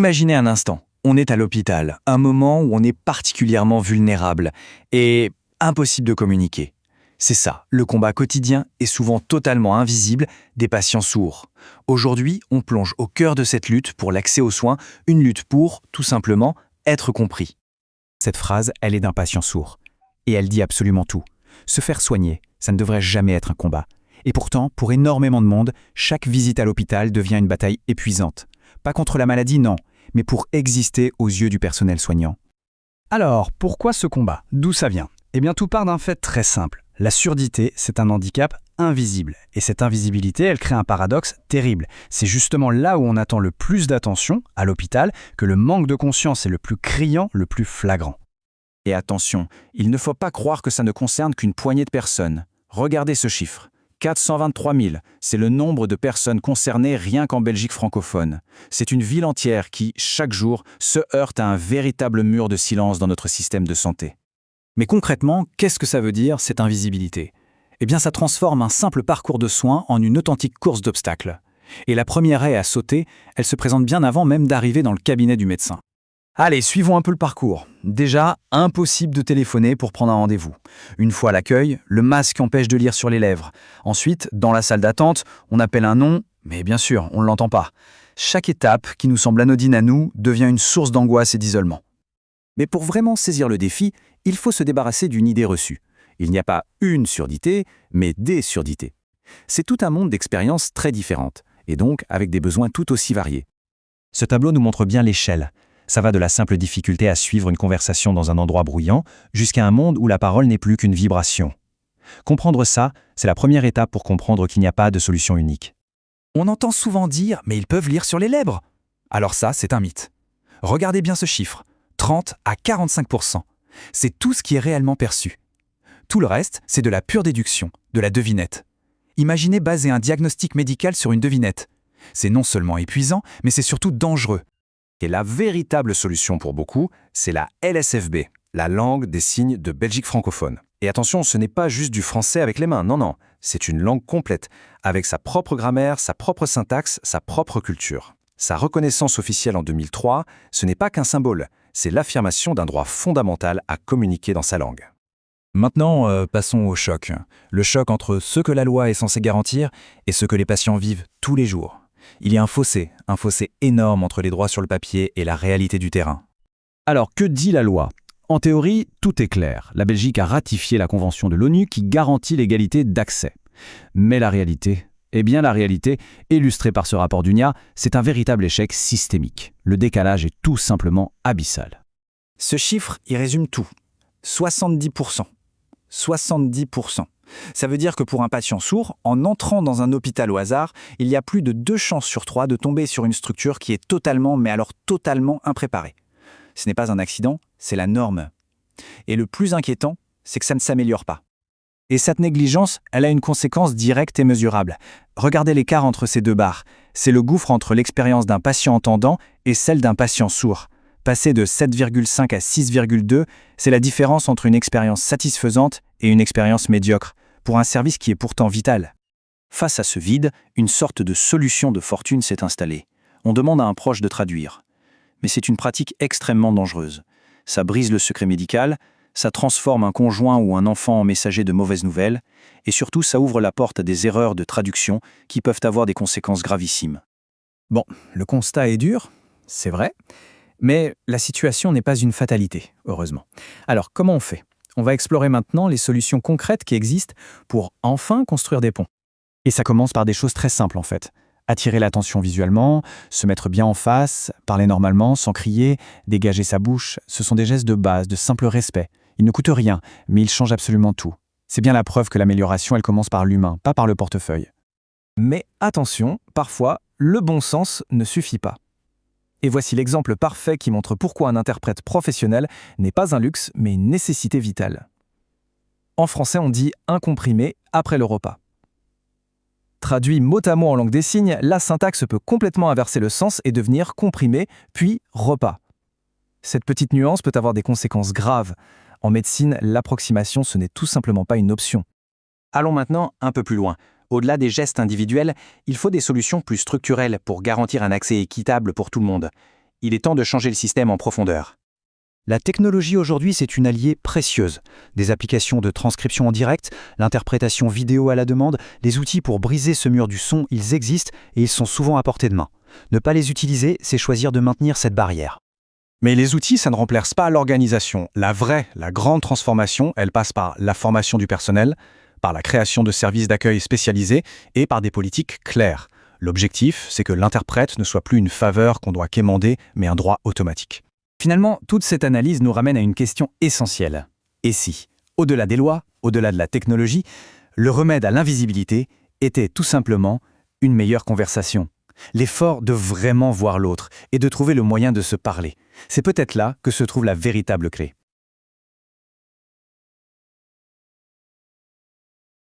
Imaginez un instant, on est à l'hôpital, un moment où on est particulièrement vulnérable et impossible de communiquer. C'est ça, le combat quotidien est souvent totalement invisible des patients sourds. Aujourd'hui, on plonge au cœur de cette lutte pour l'accès aux soins, une lutte pour, tout simplement, être compris. Cette phrase, elle est d'un patient sourd. Et elle dit absolument tout. Se faire soigner, ça ne devrait jamais être un combat. Et pourtant, pour énormément de monde, chaque visite à l'hôpital devient une bataille épuisante. Pas contre la maladie, non, mais pour exister aux yeux du personnel soignant. Alors, pourquoi ce combat? D'où ça vient? Eh bien, tout part d'un fait très simple. La surdité, c'est un handicap invisible. Et cette invisibilité, elle crée un paradoxe terrible. C'est justement là où on attend le plus d'attention, à l'hôpital, que le manque de conscience est le plus criant, le plus flagrant. Et attention, il ne faut pas croire que ça ne concerne qu'une poignée de personnes. Regardez ce chiffre. 423 000, c'est le nombre de personnes concernées rien qu'en Belgique francophone. C'est une ville entière qui, chaque jour, se heurte à un véritable mur de silence dans notre système de santé. Mais concrètement, qu'est-ce que ça veut dire, cette invisibilité? Eh bien, ça transforme un simple parcours de soins en une authentique course d'obstacles. Et la première haie à sauter, elle se présente bien avant même d'arriver dans le cabinet du médecin. Allez, suivons un peu le parcours. Déjà, impossible de téléphoner pour prendre un rendez-vous. Une fois à l'accueil, le masque empêche de lire sur les lèvres. Ensuite, dans la salle d'attente, on appelle un nom, mais bien sûr, on ne l'entend pas. Chaque étape, qui nous semble anodine à nous, devient une source d'angoisse et d'isolement. Mais pour vraiment saisir le défi, il faut se débarrasser d'une idée reçue. Il n'y a pas une surdité, mais des surdités. C'est tout un monde d'expériences très différentes, et donc avec des besoins tout aussi variés. Ce tableau nous montre bien l'échelle. Ça va de la simple difficulté à suivre une conversation dans un endroit bruyant, jusqu'à un monde où la parole n'est plus qu'une vibration. Comprendre ça, c'est la première étape pour comprendre qu'il n'y a pas de solution unique. On entend souvent dire « mais ils peuvent lire sur les lèvres ». Alors ça, c'est un mythe. Regardez bien ce chiffre, 30 à 45%. C'est tout ce qui est réellement perçu. Tout le reste, c'est de la pure déduction, de la devinette. Imaginez baser un diagnostic médical sur une devinette. C'est non seulement épuisant, mais c'est surtout dangereux. Et la véritable solution pour beaucoup, c'est la LSFB, la langue des signes de Belgique francophone. Et attention, ce n'est pas juste du français avec les mains, non, c'est une langue complète, avec sa propre grammaire, sa propre syntaxe, sa propre culture. Sa reconnaissance officielle en 2003, ce n'est pas qu'un symbole, c'est l'affirmation d'un droit fondamental à communiquer dans sa langue. Maintenant, passons au choc. Le choc entre ce que la loi est censée garantir et ce que les patients vivent tous les jours. Il y a un fossé énorme entre les droits sur le papier et la réalité du terrain. Alors, que dit la loi? En théorie, tout est clair. La Belgique a ratifié la Convention de l'ONU qui garantit l'égalité d'accès. Mais la réalité, illustrée par ce rapport d'UNIA, c'est un véritable échec systémique. Le décalage est tout simplement abyssal. Ce chiffre, il résume tout. 70%. 70%. Ça veut dire que pour un patient sourd, en entrant dans un hôpital au hasard, il y a plus de 2 chances sur 3 de tomber sur une structure qui est totalement, mais alors totalement impréparée. Ce n'est pas un accident, c'est la norme. Et le plus inquiétant, c'est que ça ne s'améliore pas. Et cette négligence, elle a une conséquence directe et mesurable. Regardez l'écart entre ces deux barres. C'est le gouffre entre l'expérience d'un patient entendant et celle d'un patient sourd. Passer de 7,5 à 6,2, c'est la différence entre une expérience satisfaisante et une expérience médiocre, pour un service qui est pourtant vital. Face à ce vide, une sorte de solution de fortune s'est installée. On demande à un proche de traduire. Mais c'est une pratique extrêmement dangereuse. Ça brise le secret médical, ça transforme un conjoint ou un enfant en messager de mauvaises nouvelles, et surtout ça ouvre la porte à des erreurs de traduction qui peuvent avoir des conséquences gravissimes. Bon, le constat est dur, c'est vrai, mais la situation n'est pas une fatalité, heureusement. Alors, comment on fait? On va explorer maintenant les solutions concrètes qui existent pour enfin construire des ponts. Et ça commence par des choses très simples en fait. Attirer l'attention visuellement, se mettre bien en face, parler normalement, sans crier, dégager sa bouche, ce sont des gestes de base, de simple respect. Ils ne coûtent rien, mais ils changent absolument tout. C'est bien la preuve que l'amélioration, elle commence par l'humain, pas par le portefeuille. Mais attention, parfois, le bon sens ne suffit pas. Et voici l'exemple parfait qui montre pourquoi un interprète professionnel n'est pas un luxe, mais une nécessité vitale. En français, on dit « un comprimé après le repas ». Traduit mot à mot en langue des signes, la syntaxe peut complètement inverser le sens et devenir « comprimé » puis « repas ». Cette petite nuance peut avoir des conséquences graves. En médecine, l'approximation, ce n'est tout simplement pas une option. Allons maintenant un peu plus loin. Au-delà des gestes individuels, il faut des solutions plus structurelles pour garantir un accès équitable pour tout le monde. Il est temps de changer le système en profondeur. La technologie aujourd'hui, c'est une alliée précieuse. Des applications de transcription en direct, l'interprétation vidéo à la demande, les outils pour briser ce mur du son, ils existent et ils sont souvent à portée de main. Ne pas les utiliser, c'est choisir de maintenir cette barrière. Mais les outils, ça ne remplace pas l'organisation. La grande transformation, elle passe par la formation du personnel, par la création de services d'accueil spécialisés et par des politiques claires. L'objectif, c'est que l'interprète ne soit plus une faveur qu'on doit quémander, mais un droit automatique. Finalement, toute cette analyse nous ramène à une question essentielle. Et si, au-delà des lois, au-delà de la technologie, le remède à l'invisibilité était tout simplement une meilleure conversation? L'effort de vraiment voir l'autre et de trouver le moyen de se parler. C'est peut-être là que se trouve la véritable clé.